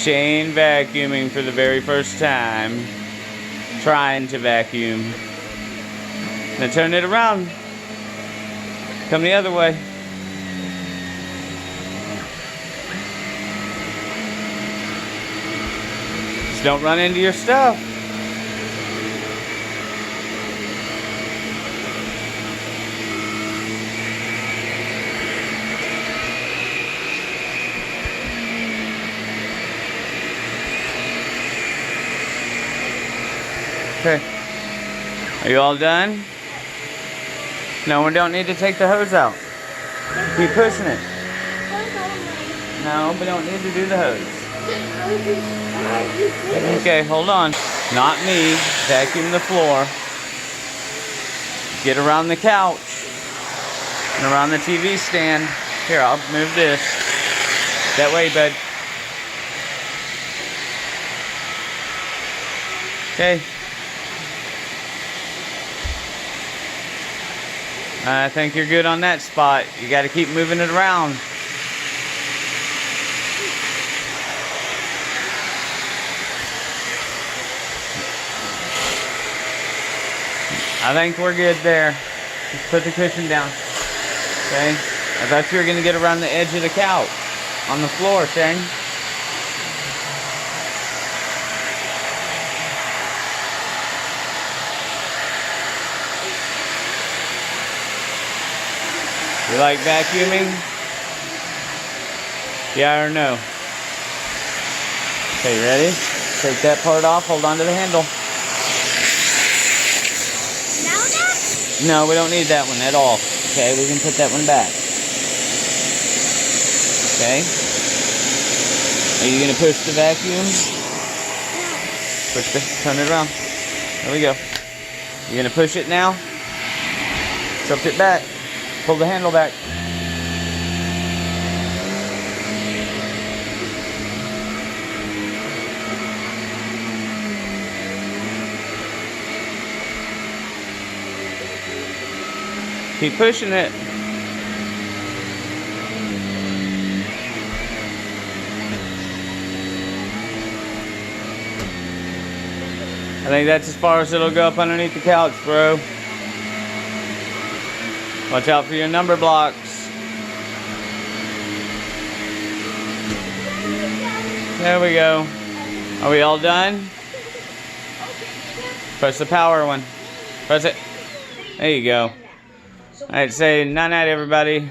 Shane vacuuming for the very first time. Trying to vacuum. Now turn it around. Come the other way. Just don't run into your stuff. Okay. Are you all done? No, we don't need to take the hose out. Keep pushing it. No, we don't need to do the hose. Okay, hold on. Not me. Vacuum the floor. Get around the couch. And around the TV stand. Here, I'll move this. That way, bud. Okay. I think you're good on that spot. You got to keep moving it around. I think we're good there. Just put the cushion down. Okay? I thought you were going to get around the edge of the couch. On the floor, Shane. You like vacuuming? Yeah or no? Okay, ready? Take that part off, hold on to the handle. No, we don't need that one at all. Okay, we can put that one back. Okay. Are you gonna push the vacuum? Turn it around. There we go. You gonna push it now? Tilt it back. Pull the handle back. Keep pushing it. I think that's as far as it'll go up underneath the couch, bro. Watch out for your number blocks. There we go. Are we all done? Press the power one. Press it. There you go. Alright, say night night, everybody.